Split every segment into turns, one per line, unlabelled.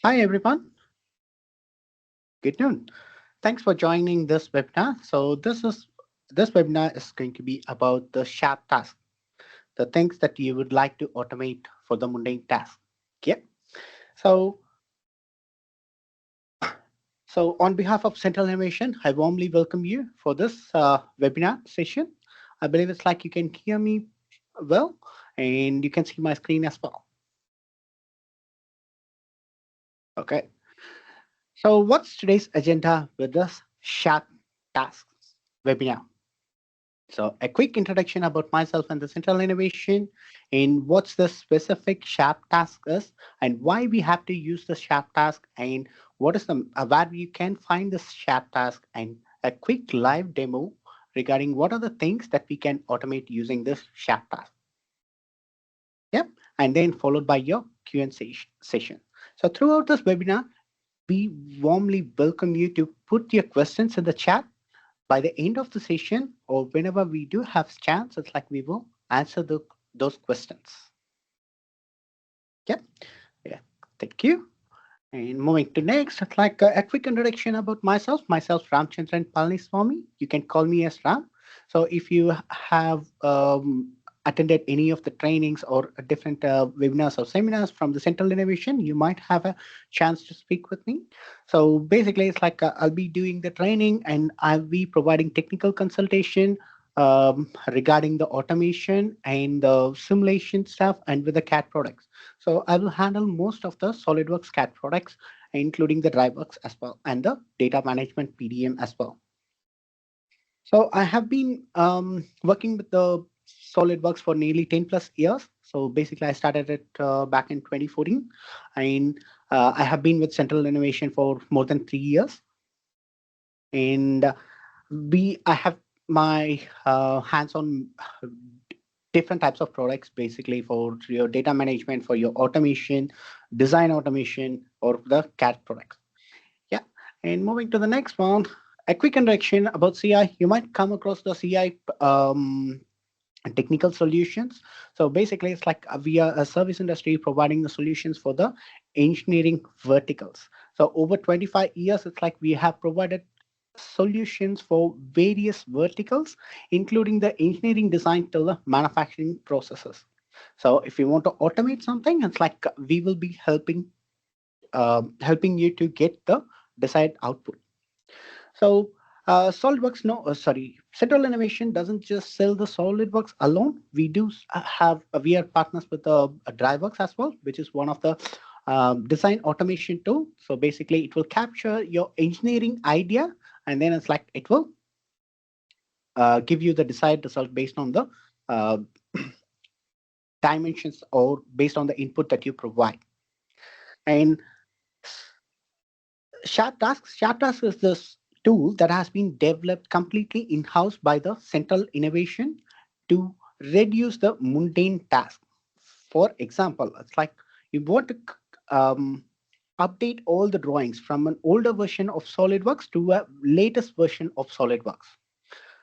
Hi, everyone. Good noon. Thanks for joining this webinar. This webinar is going to be about the sharp task, the things that you would like to automate for the mundane task. Okay. So, on behalf of Central Innovation, I warmly welcome you for this webinar session. I believe it's like you can hear me well, and you can see my screen as well. Okay. So, what's today's agenda with this sharp tasks webinar? So a quick introduction about myself and the Central Innovation and what's the specific sharp task is and why we have to use the sharp task and what is the where you can find this sharp task and a quick live demo regarding what are the things that we can automate using this sharp task. Yep. And then followed by your Q&A session. So throughout this webinar, we warmly welcome you to put your questions in the chat by the end of the session or whenever we do have chance, it's like we will answer those questions. Yep. Yeah. Thank you. And moving to next, it's like a quick introduction about myself. Myself, Ramchandran Palaniswamy. You can call me as Ram. So if you have attended any of the trainings or different webinars or seminars from the Central Innovation, you might have a chance to speak with me. So basically, it's like I'll be doing the training and I'll be providing technical consultation regarding the automation and the simulation stuff and with the CAD products. So I will handle most of the SolidWorks CAD products, including the DriveWorks as well and the data management PDM as well. So I have been working with the SolidWorks for nearly 10 plus years. So basically, I started it back in 2014, and I have been with Central Innovation for more than 3 years. And I have my hands on different types of products, basically for your data management, for your automation, design automation, or the CAD products. Yeah. And moving to the next one, a quick introduction about CI. You might come across the CI technical solutions. So basically, it's like we are a service industry providing the solutions for the engineering verticals. So over 25 years, it's like we have provided solutions for various verticals, including the engineering design till the manufacturing processes. So if you want to automate something, it's like we will be helping you to get the desired output. So SolidWorks, no, sorry, Central Innovation doesn't just sell the SolidWorks alone. We do we are partners with DriveWorks as well, which is one of the design automation tool. So basically, it will capture your engineering idea, and then it's like it will give you the desired result based on the uh, dimensions or based on the input that you provide. And Sharp Task is this tool that has been developed completely in-house by the Central Innovation to reduce the mundane task. For example, it's like you want to update all the drawings from an older version of SolidWorks to a latest version of SolidWorks.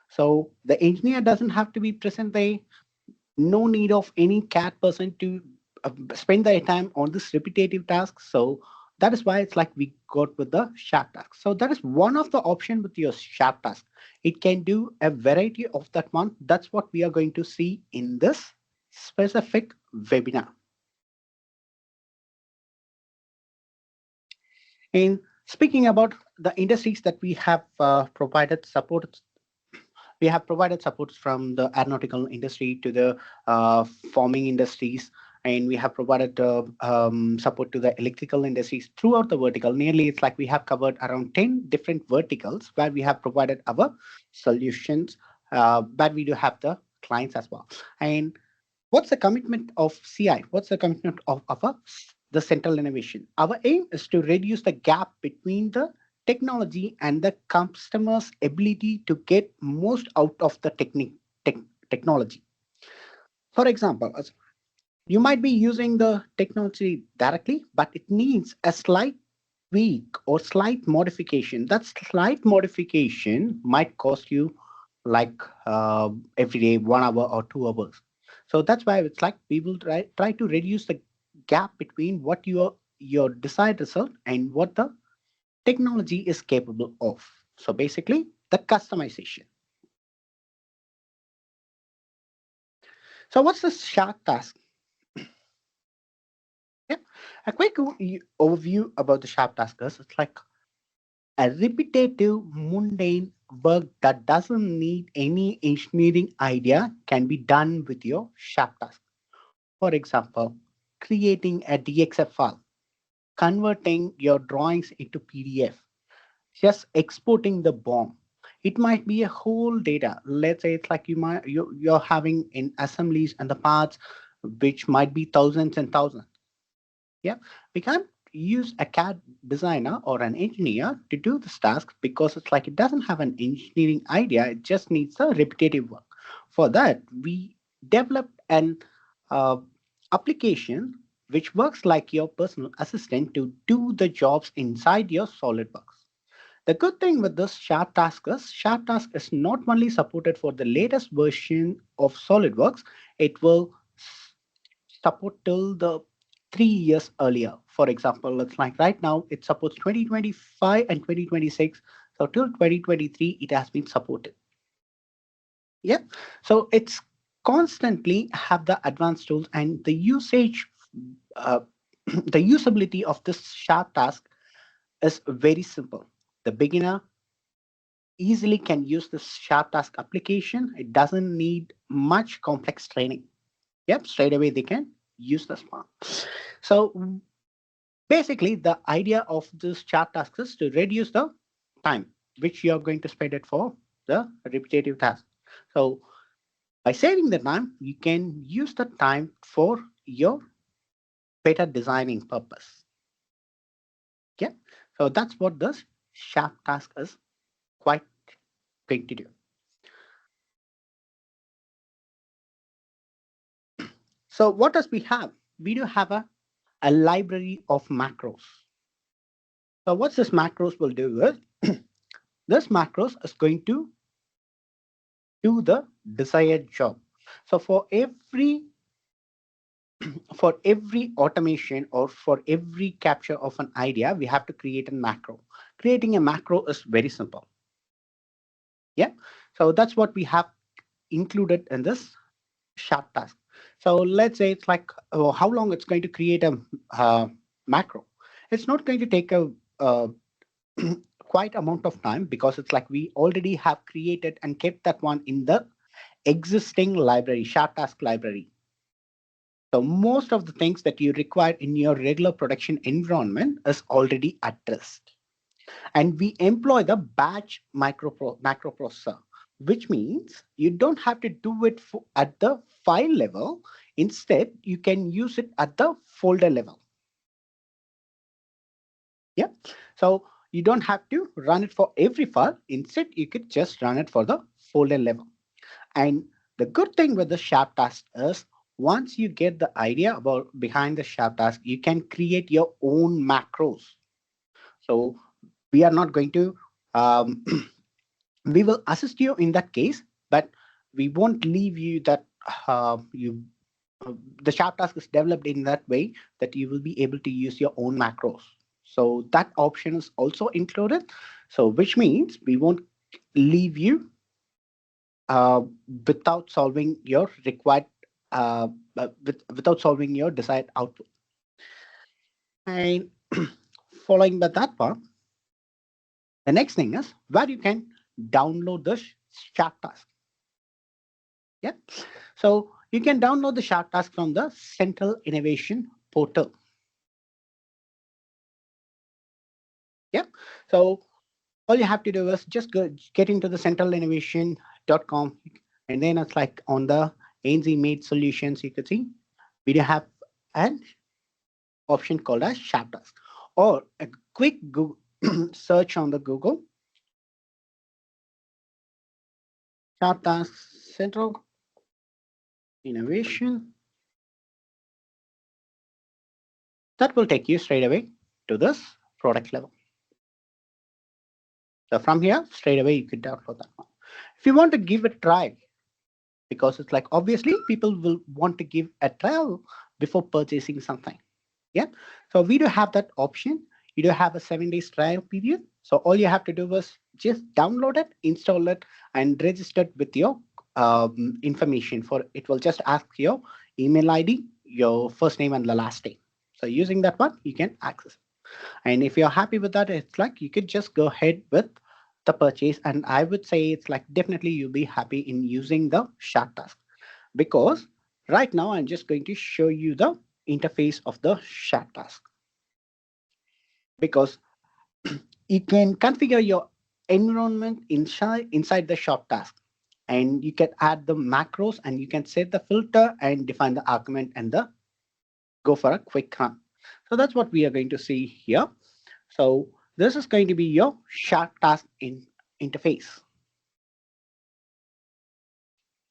So the engineer doesn't have to be present there. No need of any CAD person to spend their time on this repetitive task. So that is why it's like we got with the sharp task. So that is one of the option with your sharp task. It can do a variety of that one. That's what we are going to see in this specific webinar. And speaking about the industries that we have provided support, we have provided support from the aeronautical industry to the farming industries, and we have provided support to the electrical industries throughout the vertical. Nearly, it's like we have covered around 10 different verticals where we have provided our solutions, but we do have the clients as well. And what's the commitment of CI? What's the commitment of the Central Innovation? Our aim is to reduce the gap between the technology and the customer's ability to get most out of the technology. For example, you might be using the technology directly, but it needs a slight tweak or slight modification. That slight modification might cost you like every day 1 hour or 2 hours. So that's why it's like we will try to reduce the gap between what you your desired result and what the technology is capable of. So basically, the customization. So what's the sharp task? Yeah, a quick overview about the sharp task is it's like a repetitive, mundane work that doesn't need any engineering idea can be done with your sharp task. For example, creating a DXF file, converting your drawings into PDF, just exporting the BOM. It might be a whole data. Let's say it's like you're having in assemblies and the parts, which might be thousands and thousands. Yeah, we can't use a CAD designer or an engineer to do this task because it's like it doesn't have an engineering idea. It just needs a repetitive work. For that, we developed an uh, application which works like your personal assistant to do the jobs inside your SolidWorks. The good thing with this Sharp Task is not only supported for the latest version of SolidWorks, it will support till the 3 years earlier. For example, it's like right now it supports 2025 and 2026. So till 2023, it has been supported. Yeah. So it's constantly have the advanced tools and the usage, uh, the usability of this Sharp Task is very simple. The beginner easily can use this Sharp Task application. It doesn't need much complex training. Yep, straight away they can use this one. So basically, the idea of this Sharp Task is to reduce the time which you are going to spend it for the repetitive task. So by saving the time, you can use the time for your better designing purpose. Yeah. So that's what this Sharp Task is quite going to do. So what does we have? We do have a library of macros. So what this macros will do is this macros is going to do the desired job. So for every automation or for every capture of an idea, we have to create a macro. Creating a macro is very simple. Yeah. So that's what we have included in this Sharp Task. So let's say it's like how long it's going to create a macro. It's not going to take a quite amount of time because it's like we already have created and kept that one in the existing library, Sharp Task library. So most of the things that you require in your regular production environment is already addressed. And we employ the batch macroprocessor, which means you don't have to do it at the file level. Instead, you can use it at the folder level. Yeah. So you don't have to run it for every file. Instead, you could just run it for the folder level. And the good thing with the Sharp Task is once you get the idea about behind the Sharp Task, you can create your own macros. So we are not going to, we will assist you in that case, but we won't leave you that you. The Sharp Task is developed in that way that you will be able to use your own macros. So that option is also included. So which means we won't leave you uh, without solving your required without solving your desired output. And following by that part, the next thing is where you can download the Sharp Task. Yeah. So you can download the Sharp Task from the Central Innovation Portal. Yeah. So all you have to do is just get into the centralinnovation.com, and then it's like on the ANZ made solutions, you could see we do have an option called as Sharp Task, or a quick Google search on the Google Sharp Task Central Innovation. That will take you straight away to this product level. So from here, straight away, you could download that one. If you want to give a try, because it's like obviously people will want to give a trial before purchasing something. Yeah. So we do have that option. You do have a 7 days trial period. So all you have to do is just download it, install it, and register it with your information. For it will just ask your email ID, your first name, and the last name. So using that one, you can access it. And if you're happy with that, it's like you could just go ahead with the purchase. And I would say it's like definitely you'll be happy in using the Shark Task, because right now I'm just going to show you the interface of the Shark Task, because you can configure your environment inside the Shark Task, and you can add the macros, and you can set the filter and define the argument, and the go for a quick run. So that's what we are going to see here. So this is going to be your Shark Task interface.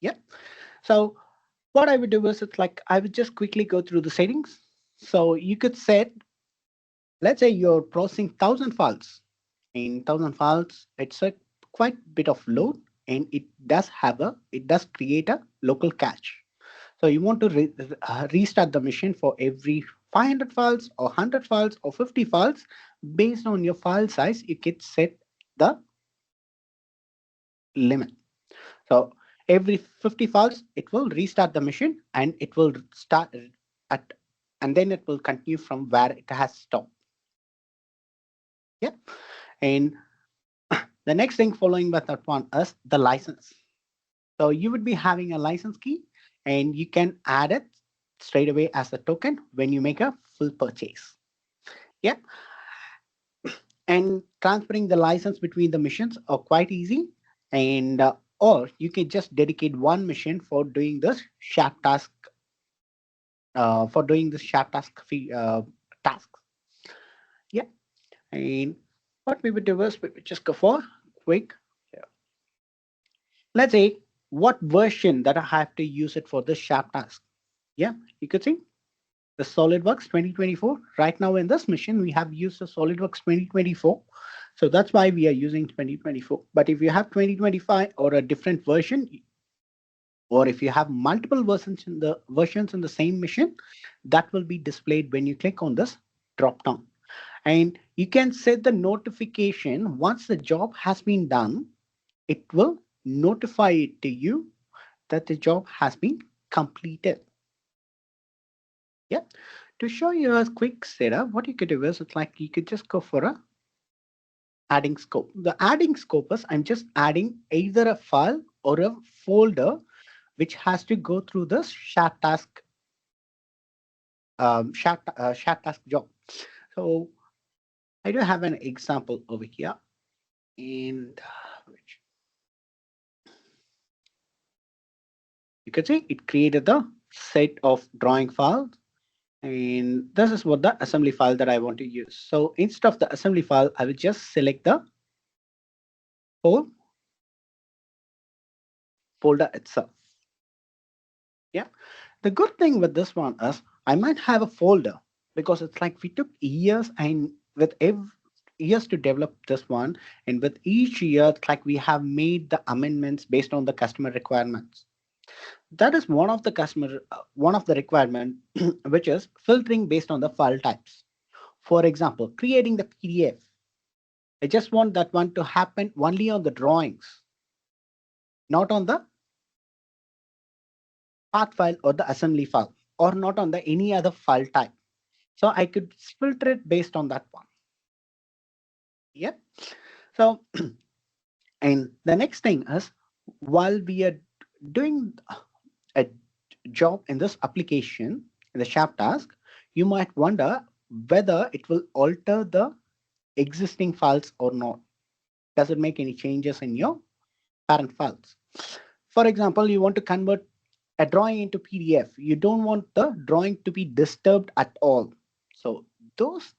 Yeah. So what I would do is it's like I would just quickly go through the settings. So you could set, let's say you're processing 1,000 files. In 1,000 files, it's a quite bit of load, and it does create a local cache. So you want to restart the machine for every 500 files or 100 files or 50 files. Based on your file size, you can set the limit. So every 50 files, it will restart the machine, and it will start at, and then it will continue from where it has stopped. Yeah. And the next thing following with that one is the license. So you would be having a license key, and you can add it straight away as a token when you make a full purchase. Yeah. And transferring the license between the machines are quite easy. And or you can just dedicate one machine for doing this shared task, tasks. Yeah. And what we would do is we would just go for quick. Yeah. Let's say what version that I have to use it for this sharp task. Yeah, you could see the SolidWorks 2024. Right now in this mission, we have used the SolidWorks 2024. So that's why we are using 2024. But if you have 2025 or a different version, or if you have multiple versions in the same mission, that will be displayed when you click on this drop down. And you can set the notification once the job has been done, it will notify it to you that the job has been completed. Yeah. To show you a quick setup, what you could do is it's like you could just go for a adding scope. The adding scope is I'm just adding either a file or a folder which has to go through this shared task job. So I do have an example over here, and which you can see it created the set of drawing files, and this is what the assembly file that I want to use. So instead of the assembly file, I will just select the whole folder itself. Yeah. The good thing with this one is I might have a folder, because it's like we took years, and with every years to develop this one, and with each year it's like we have made the amendments based on the customer requirements. That is one of the requirement which is filtering based on the file types. For example, creating the PDF, I just want that one to happen only on the drawings, not on the path file or the assembly file, or not on the any other file type. So I could filter it based on that one. Yeah. So and the next thing is, while we are doing a job in this application, in the Sharp task, you might wonder whether it will alter the existing files or not. Does it make any changes in your parent files? For example, you want to convert a drawing into PDF. You don't want the drawing to be disturbed at all. So those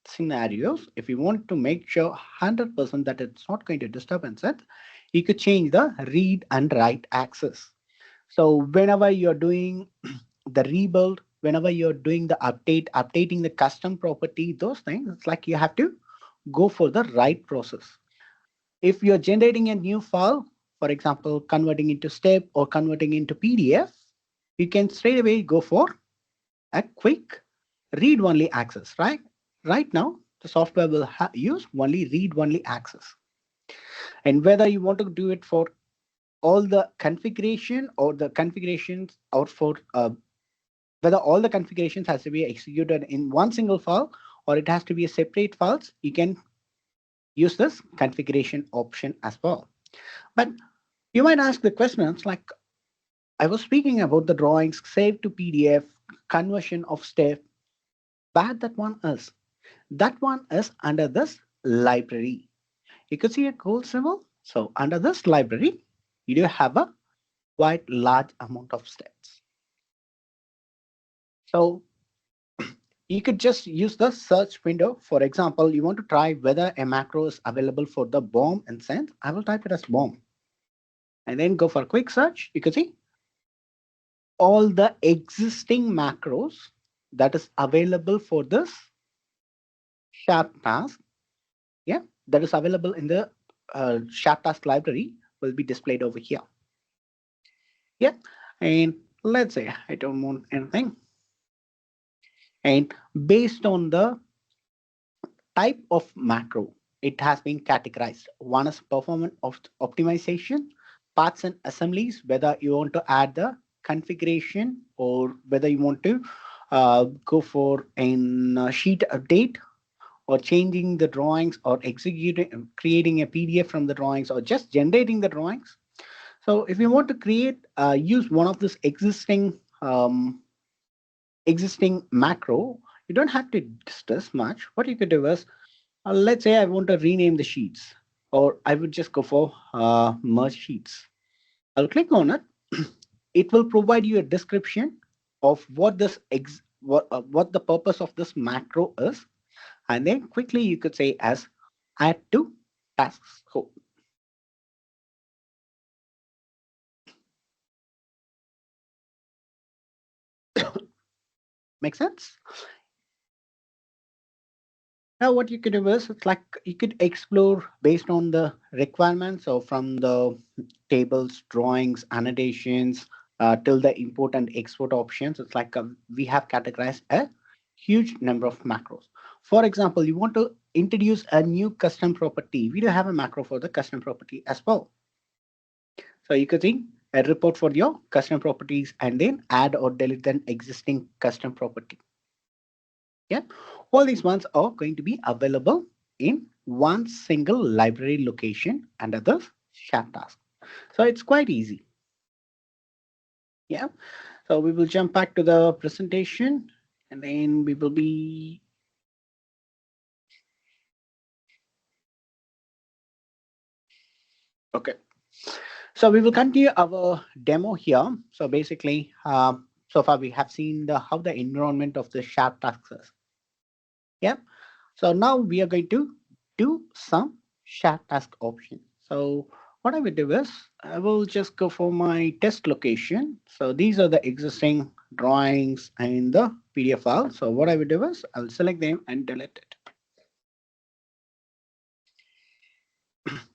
scenarios, if you want to make sure 100% that it's not going to disturb it, you could change the read and write access. So whenever you're doing the rebuild, whenever you're doing the updating the custom property, those things, it's like you have to go for the right process. If you're generating a new file, for example, converting into step or converting into PDF, you can straight away go for a quick read-only access, right? Right now, the software will use only read-only access. And whether you want to do it for all the configuration or the configurations or for whether all the configurations has to be executed in one single file or it has to be a separate files, you can use this configuration option as well. But you might ask the questions like I was speaking about the drawings, save to PDF, conversion of step, where that one is. That one is under this library. You could see a gold symbol. So under this library, you do have a quite large amount of steps. So you could just use the search window. For example, you want to try whether a macro is available for the bomb and sense. I will type it as bomb and then go for a quick search. You can see all the existing macros that is available for this sharp task. Yeah, that is available in the sharp task library will be displayed over here. Yeah, and let's say I don't want anything. And based on the type of macro, it has been categorized. One is performance of optimization, parts and assemblies, whether you want to add the configuration or whether you want to go for a sheet update or changing the drawings or executing, creating a PDF from the drawings or just generating the drawings. So if you want to create, use one of this existing macro, you don't have to stress much. What you could do is, let's say I want to rename the sheets, or I would just go for merge sheets. I'll click on it. It will provide you a description of what the purpose of this macro is, and then quickly you could say as add to tasks. So make sense? Now, what you could do is it's like you could explore based on the requirements or from the tables, drawings, annotations, till the import and export options. It's like we have categorized a huge number of macros. For example, you want to introduce a new custom property. We do have a macro for the custom property as well. So you could see a report for your custom properties and then add or delete an existing custom property. Yeah, all these ones are going to be available in one single library location under the shared task. So it's quite easy. Yeah, so we will jump back to the presentation and then we will be okay. So we will continue our demo here. So basically, so far we have seen how the environment of the shared tasks is. Yeah. So now we are going to do some shared task options. So what I will do is I will just go for my test location. So these are the existing drawings and the PDF file. So what I will do is I'll select them and delete it.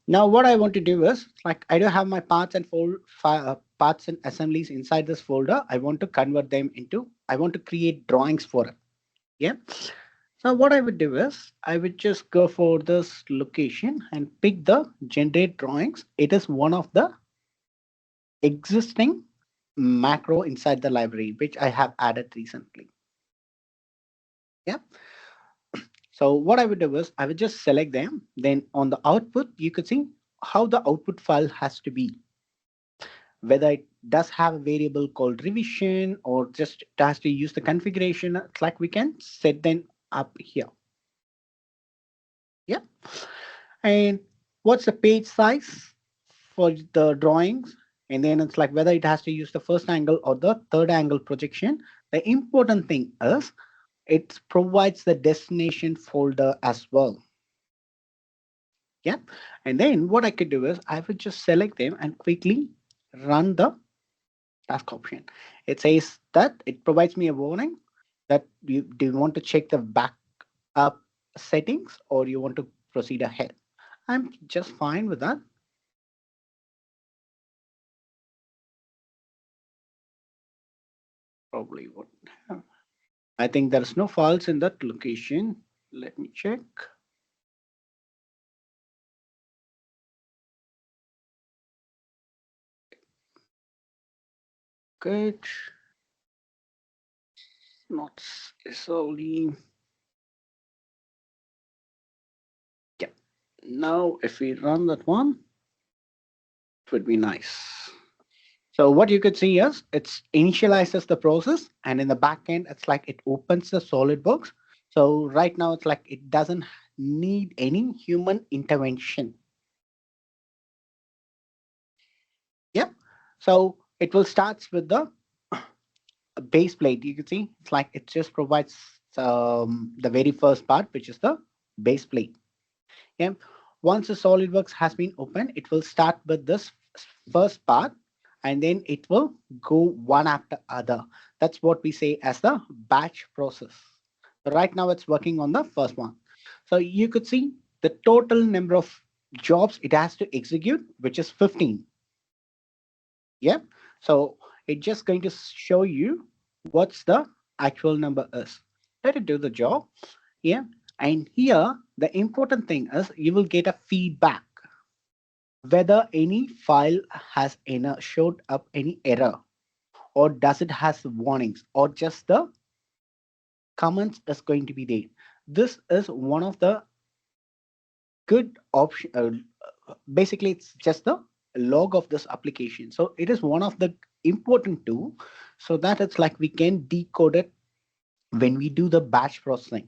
Now what I want to do is like I do have my parts and parts and assemblies inside this folder. I want to convert them into, I want to create drawings for it. Yeah. So what I would do is I would just go for this location and pick the generate drawings. It is one of the existing macro inside the library, which I have added recently. Yeah. So what I would do is I would just select them. Then on the output, you could see how the output file has to be, whether it does have a variable called revision or just it has to use the configuration. It's like we can set them up here. Yeah. And what's the page size for the drawings? And then it's like whether it has to use the first angle or the third angle projection. The important thing is it provides the destination folder as well. Yeah. And then what I could do is I would just select them and quickly run the task option. It says that it provides me a warning that you do you want to check the backup settings or you want to proceed ahead. I'm just fine with that. Probably would. I think there is no files in that location. Let me check. Good. Not solely. Yeah. Now, if we run that one, it would be nice. So what you could see is it initializes the process, and in the back end, it's like it opens the SolidWorks. So right now, it's like it doesn't need any human intervention. Yeah. So it will start with the base plate. You can see it's like it just provides the very first part, which is the base plate. Yeah. Once the SolidWorks has been opened, it will start with this first part, and then it will go one after other. That's what we say as the batch process. So right now it's working on the first one. So you could see the total number of jobs it has to execute, which is 15. Yeah. So it's just going to show you what's the actual number is. Let it do the job. Yeah. And here, the important thing is you will get a feedback whether any file has any, showed up any error, or does it has warnings, or just the comments is going to be there. This is one of the good option. Basically, it's just the log of this application. So it is one of the important tool, so that it's like we can decode it when we do the batch processing.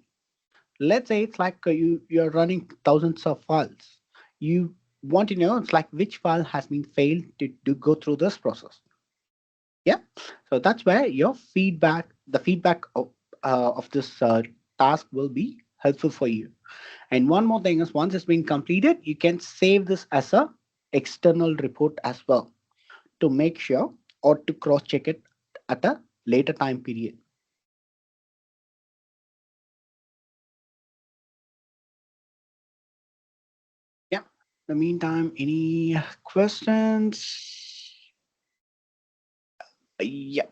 Let's say it's like you're running thousands of files. You want to know it's like which file has been failed to go through this process. Yeah. So that's where your feedback, the feedback of this task will be helpful for you. And one more thing is once it's been completed, you can save this as a external report as well to make sure or to cross check it at a later time period. Yeah. In the meantime, any questions? Yeah.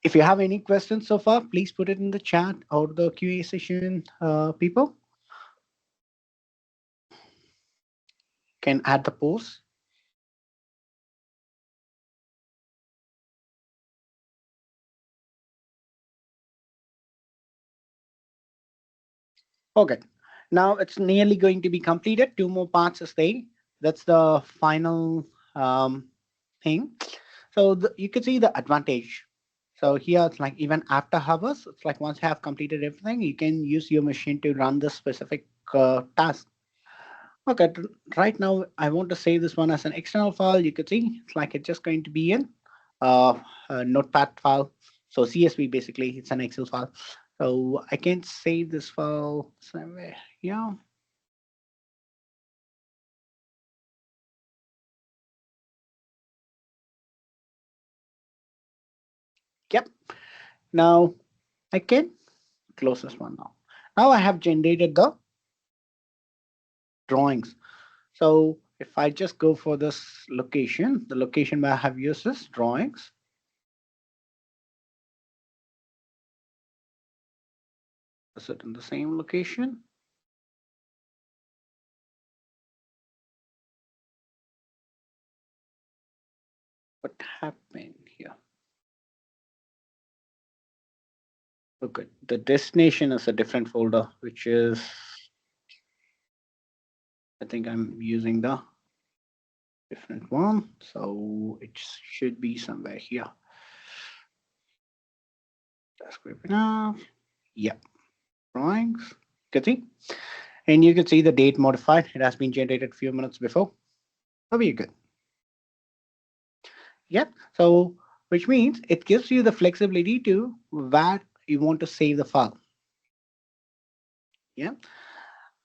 If you have any questions so far, please put it in the chat or the QA session. People can add the post. Okay. Now it's nearly going to be completed. Two more parts is there. That's the final thing. So you can see the advantage. So here it's like even after hours, it's like once you have completed everything, you can use your machine to run the specific task. Okay, right now I want to save this one as an external file. You could see it's like it's just going to be in a notepad file. So CSV basically, it's an Excel file. So I can save this file somewhere. Yeah. Yep. Now I can close this one now. Now I have generated the drawings. So if I just go for this location, the location where I have used this drawings, is it in the same location? What happened here? Okay, the destination is a different folder, which is, I think I'm using the different one. So it should be somewhere here. That's quick enough. Yep, drawings. Can see. And you can see the date modified. It has been generated a few minutes before. That'll be good. Yep. So which means it gives you the flexibility to where you want to save the file. Yeah.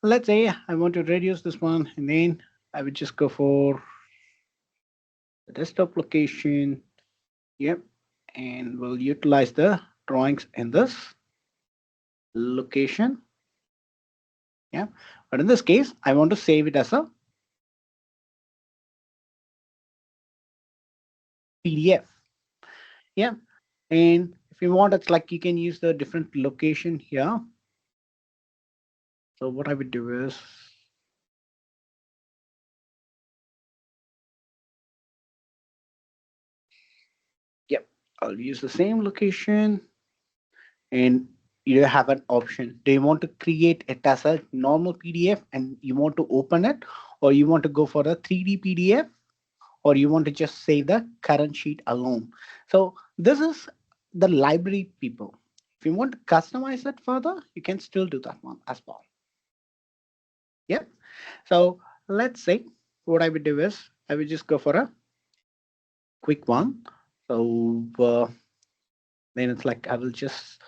Let's say I want to reduce this one, and then I would just go for the desktop location. Yep. And we'll utilize the drawings in this location. Yeah. But in this case, I want to save it as a PDF. Yeah. And If you want, it's like you can use the different location here. So what I would do is, yep, I'll use the same location, and you have an option. Do you want to create it as a normal PDF and you want to open it, or you want to go for a 3D PDF, or you want to just save the current sheet alone? So this is the library people. If you want to customize it further, you can still do that one as well. Yep. So let's say what I would do is I would just go for a quick one. So then it's like I will just,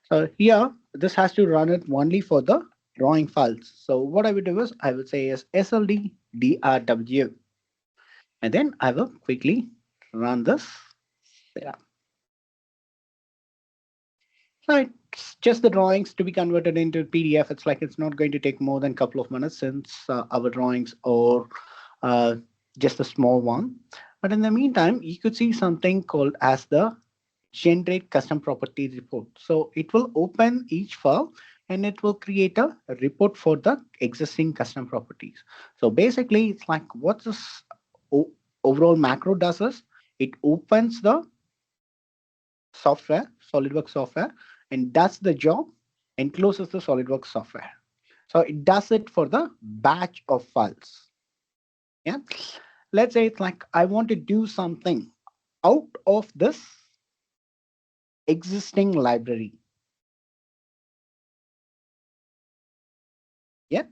so here this has to run it only for the drawing files. So what I would do is I will say is SLDDRW, and then I will quickly run this. Yeah. So it's just the drawings to be converted into PDF. It's like it's not going to take more than a couple of minutes since our drawings are uh, just a small one. But in the meantime, you could see something called as the generate custom property report. So it will open each file and it will create a report for the existing custom properties. So basically, it's like what this overall macro does is it opens the software, SolidWorks software, and does the job and closes the SolidWorks software. So it does it for the batch of files. Yeah. Let's say it's like I want to do something out of this existing library. Yeah.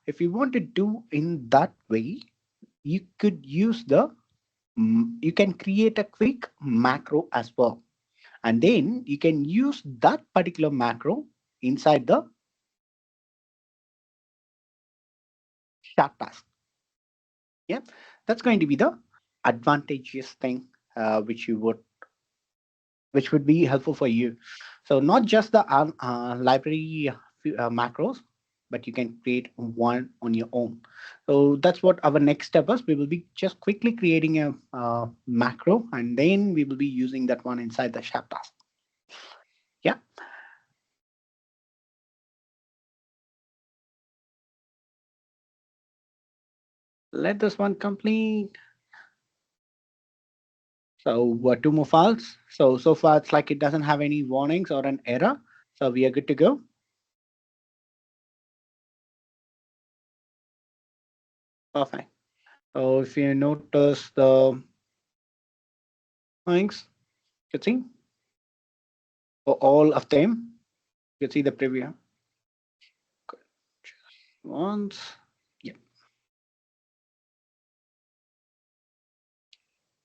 If you want to do in that way, you could use the, you can create a quick macro as well. And then you can use that particular macro inside the chat task. Yeah, that's going to be the advantageous thing which you would, which would be helpful for you. So not just the library macros, but you can create one on your own. So that's what our next step is. We will be just quickly creating a macro, and then we will be using that one inside the Sharp task. Yeah, let this one complete. So two more files. So far it's like it doesn't have any warnings or an error. So we are good to go. Perfect. So if you notice the things, you can see for all of them, you can see the preview. Good. Once, yeah,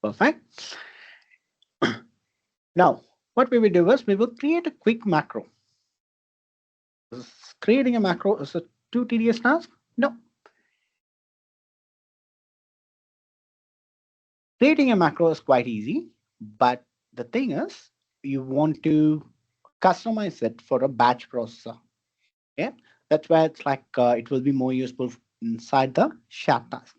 perfect. Now, what we will do is we will create a quick macro. Creating a macro is a too tedious task? No. Creating a macro is quite easy, but the thing is, you want to customize it for a batch processor. Yeah, that's where it's like it will be more useful inside the Sharp task.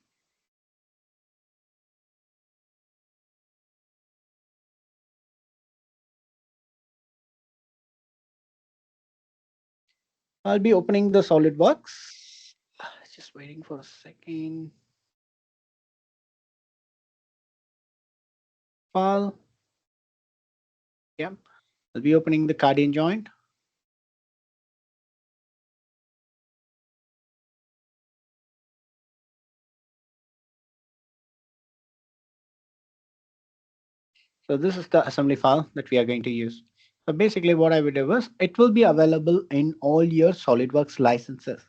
I'll be opening the SolidWorks. Just waiting for a second. File. Yeah, I'll be opening the Cardian joint. So this is the assembly file that we are going to use. So basically what I will do is it will be available in all your SolidWorks licenses.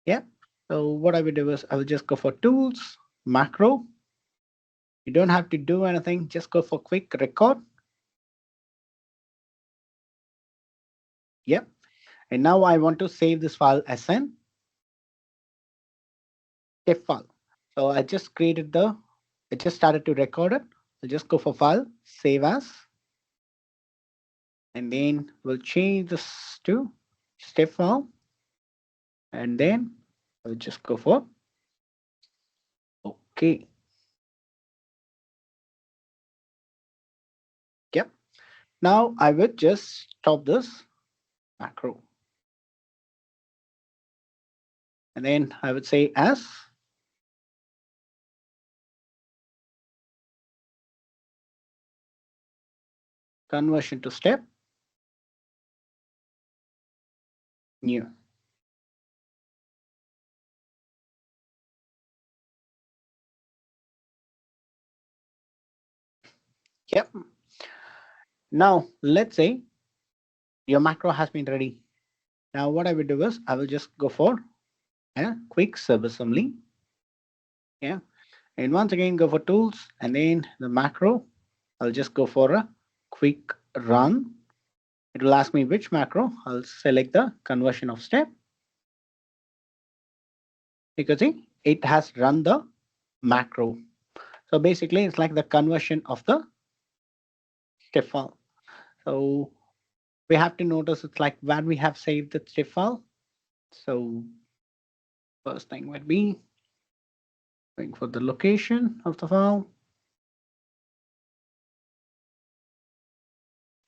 Yeah. So what I will do is I will just go for tools, macro. You don't have to do anything. Just go for quick record. Yep. And now I want to save this file as an TIFF file. So I just created the, I just started to record it. I'll just go for file, save as, and then we'll change this to TIFF file. And then I'll just go for OK. Yep. Now I would just stop this macro. And then I would say as conversion to step new. Yep. Now let's say your macro has been ready. Now what I will do is I will just go for a quick subassembly. Yeah. And once again go for tools and then the macro. I'll just go for a quick run. It will ask me which macro. I'll select the conversion of step. You can see it has run the macro. So basically it's like the conversion of the step file. So we have to notice it's like where we have saved the step file. So first thing would be going for the location of the file.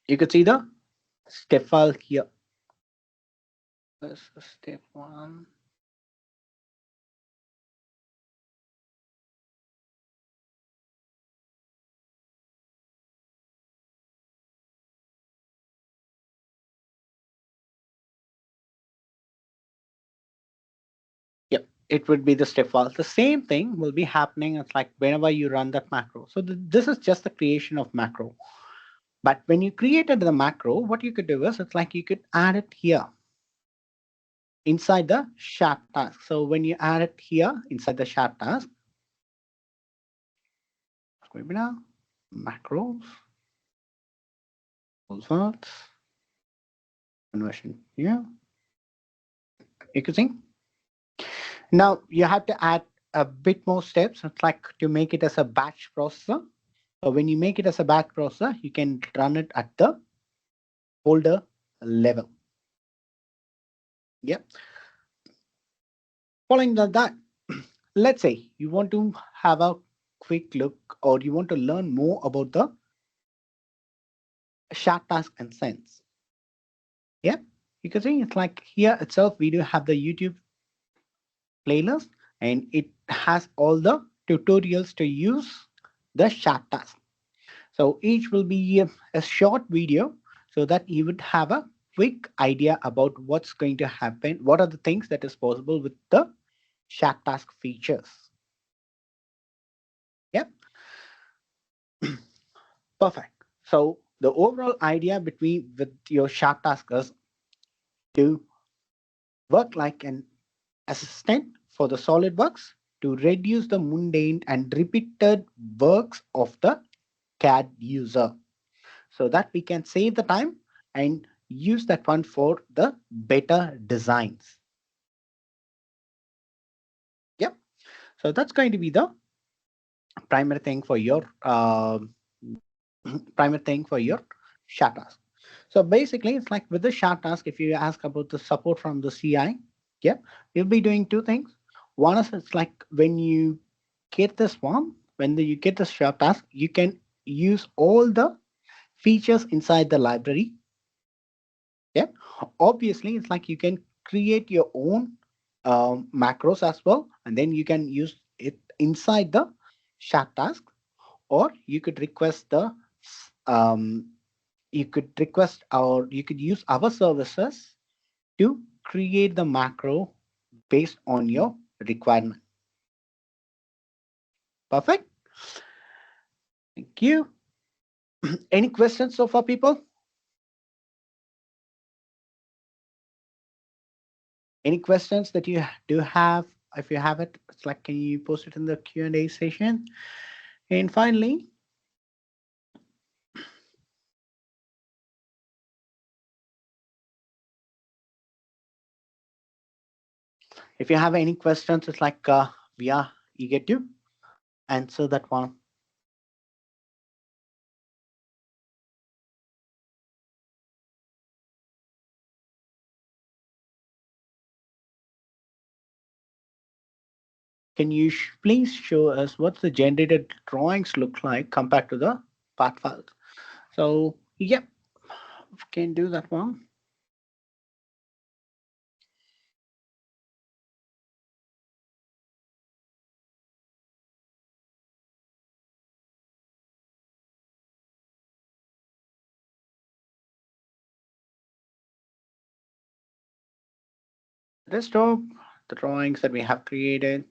You can see the step file here. This is step one. Yep, it would be the step file. The same thing will be happening. It's like whenever you run that macro. So this is just the creation of macro. But when you created the macro, what you could do is it's like you could add it here inside the shared task. So when you add it here inside the shared task, webinar, macros, results, conversion here. You can see. Now you have to add a bit more steps. It's like to make it as a batch processor. So when you make it as a batch processor, you can run it at the folder level. Yep. Following that, let's say you want to have a quick look or you want to learn more about the shared task and sense. Yep. You can see it's like here itself, we do have the YouTube playlist and it has all the tutorials to use the shared task. So each will be a short video so that you would have a quick idea about what's going to happen, what are the things that is possible with the shared task features. Yep, perfect. So the overall idea between with your shared task is to work like an assistant for the SOLIDWORKS to reduce the mundane and repeated works of the CAD user so that we can save the time and use that one for the better designs. Yep. So that's going to be the primary thing for your primary thing for your shard task. So basically, it's like with the shard task, if you ask about the support from the CI, yeah, you'll be doing two things. One is it's like when you get this one, when you get the shard task, you can use all the features inside the library. Yeah, obviously, it's like you can create your own macros as well, and then you can use it inside the shard task, or you could request the um, you could request or you could use our services to create the macro based on your requirement. Perfect. Thank you. Any questions so far, people? Any questions that you do have? If you have it, it's like, can you post it in the Q&A session? And finally, if you have any questions, it's like we are eager to answer that one. Can you please show us what the generated drawings look like compared to the part files? So, yep. can do that one. Desktop, the drawings that we have created.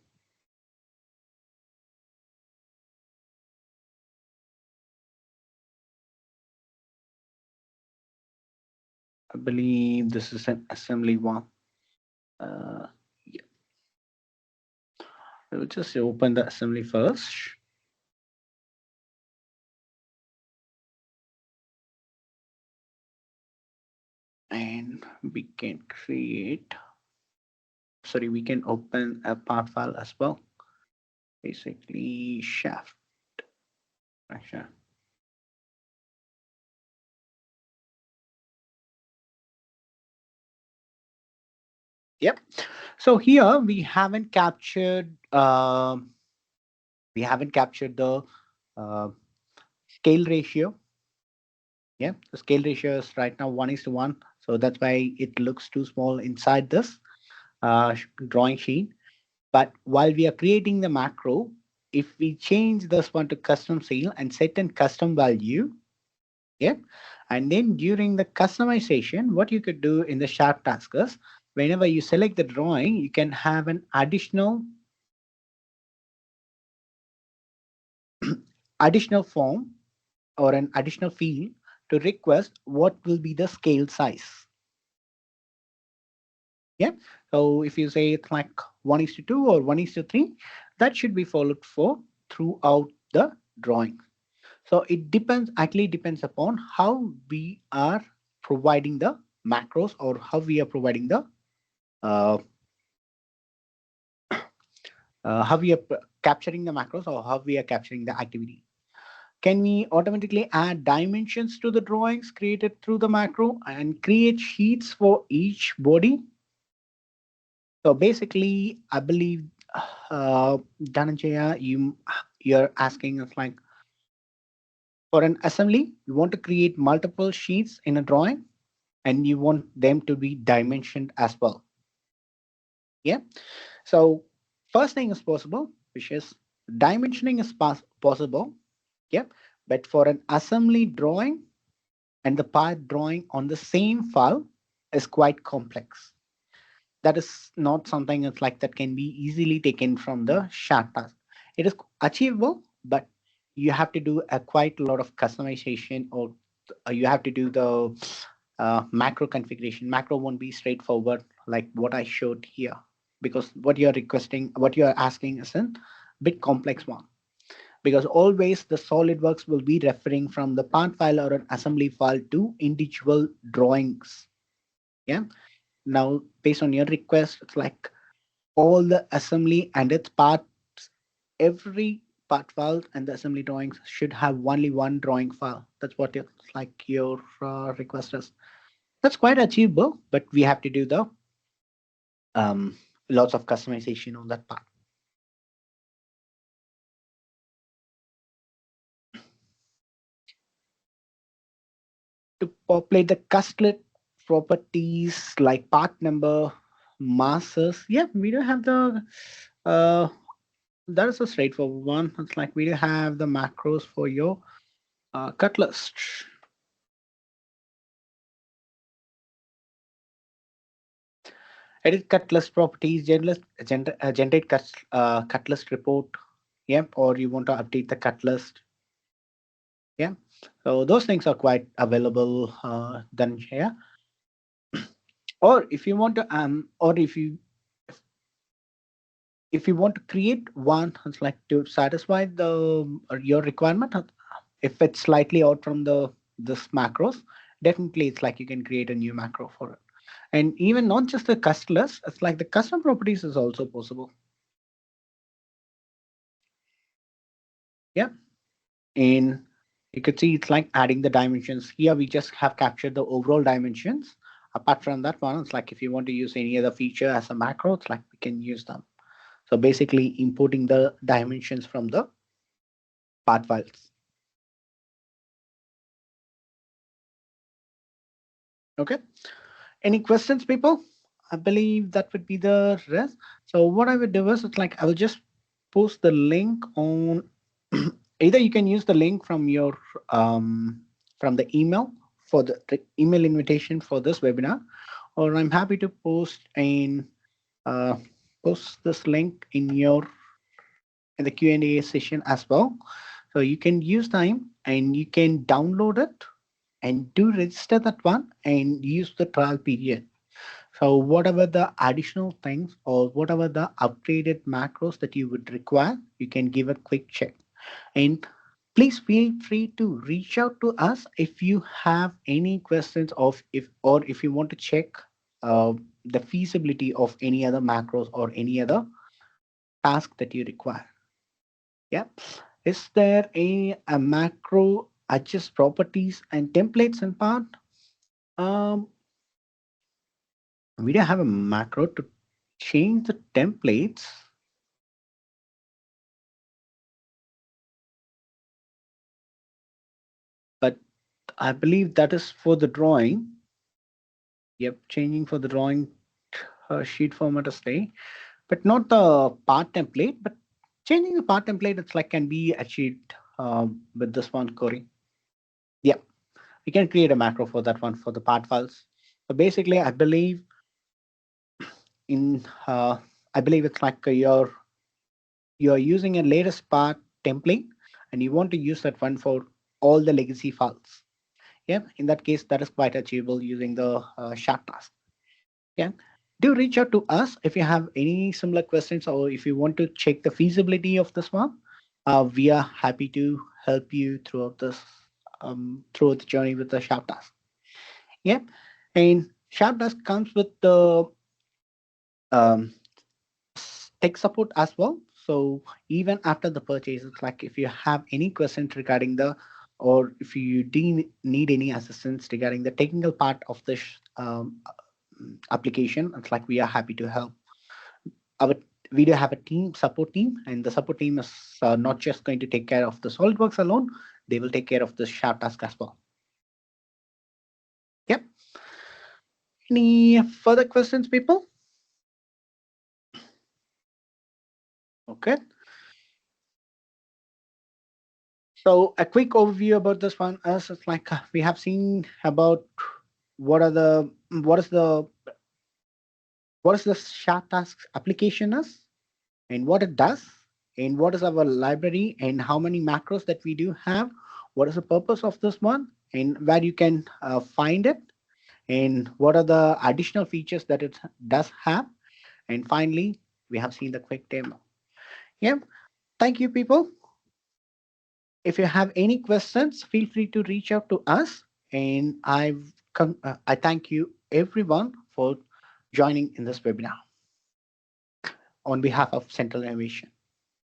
I believe this is an assembly one. Yeah. We'll just open the assembly first. And we can create, sorry, we can open a part file as well. Basically, shaft. Actually, yep. So here we haven't captured the uh, scale ratio. Yeah, the scale ratio is right now 1:1. So that's why it looks too small inside this drawing sheet. But while we are creating the macro, if we change this one to custom sale and set in custom value, yeah, and then during the customization, what you could do in the sharp task is whenever you select the drawing, you can have an additional form or an additional field to request what will be the scale size. Yeah. So if you say it's like 1:2 or 1:3, that should be followed for throughout the drawing. So it depends, actually depends upon how we are providing the macros or how we are providing the uh, how we are capturing the macros or how we are capturing the activity. Can we automatically add dimensions to the drawings created through the macro and create sheets for each body? So basically, I believe, Dhananjaya, you're asking us like for an assembly, you want to create multiple sheets in a drawing and you want them to be dimensioned as well. Yeah. So first thing is possible, which is dimensioning is possible. Yeah. But for an assembly drawing and the part drawing on the same file is quite complex. That is not something that's like that can be easily taken from the short task. It is achievable, but you have to do a quite a lot of customization, or you have to do the macro configuration. Macro won't be straightforward like what I showed here, because what you're requesting, what you're asking is a bit complex one. Because always the SolidWorks will be referring from the part file or an assembly file to individual drawings. Yeah. Now, based on your request, it's like all the assembly and its parts, every part file and the assembly drawings should have only one drawing file. That's what it's like your request is. That's quite achievable, but we have to do the um, lots of customization on that part. To populate the custlet properties like part number, masses, yeah, we do have the that is a straightforward one. It's like we do have the macros for your cut list. Edit cut list properties, generate cut list report. Yeah, or you want to update the cut list. Yeah, so those things are quite available. Then yeah, or if you want to or if you want to create one, it's like to satisfy the your requirement. If it's slightly out from the this macros, definitely it's like you can create a new macro for it. And even not just the customers, it's like the custom properties is also possible. Yeah. And you could see it's like adding the dimensions. Here we just have captured the overall dimensions. Apart from that one, it's like if you want to use any other feature as a macro, it's like we can use them. So basically importing the dimensions from the part files. Okay. Any questions, people? I believe that would be the rest. So what I would do is it's like I will just post the link on either you can use the link from your from the email for the email invitation for this webinar, or I'm happy to uh, post this link in the Q&A session as well. So you can use time and you can download it and do register that one and use the trial period. So whatever the additional things or whatever the upgraded macros that you would require, you can give a quick check. And please feel free to reach out to us if you have any questions of if you want to check uh, the feasibility of any other macros or any other task that you require. Yeah. Is there a macro adjust properties and templates in part? Um, we don't have a macro to change the templates, but I believe that is for the drawing. Yep, changing for the drawing sheet format to stay, but not the part template. But changing the part template, it's like can be achieved with this one query. Yeah, we can create a macro for that one for the part files. So basically, in I believe it's like you're using a latest part template and you want to use that one for all the legacy files. Yeah, in that case, that is quite achievable using the shard task. Yeah, do reach out to us if you have any similar questions or if you want to check the feasibility of this one. We are happy to help you throughout this throughout the journey with the shard task. Yeah, and shard task comes with the um, tech support as well. So even after the purchase, it's like if you have any questions regarding the or if you need any assistance regarding the technical part of this application, it's like we are happy to help. Our we do have a support team, and the support team is not just going to take care of the SolidWorks alone. They will take care of the sharp task as well. Yep. Any further questions, people? Okay. So a quick overview about this one is it's like we have seen about what are the what is the what is the sharp tasks application is and what it does and what is our library and how many macros that we do have, what is the purpose of this one and where you can find it and what are the additional features that it does have, and finally we have seen the quick demo. Yeah, thank you, people. If you have any questions, feel free to reach out to us, and I thank you everyone for joining in this webinar on behalf of Central Innovation.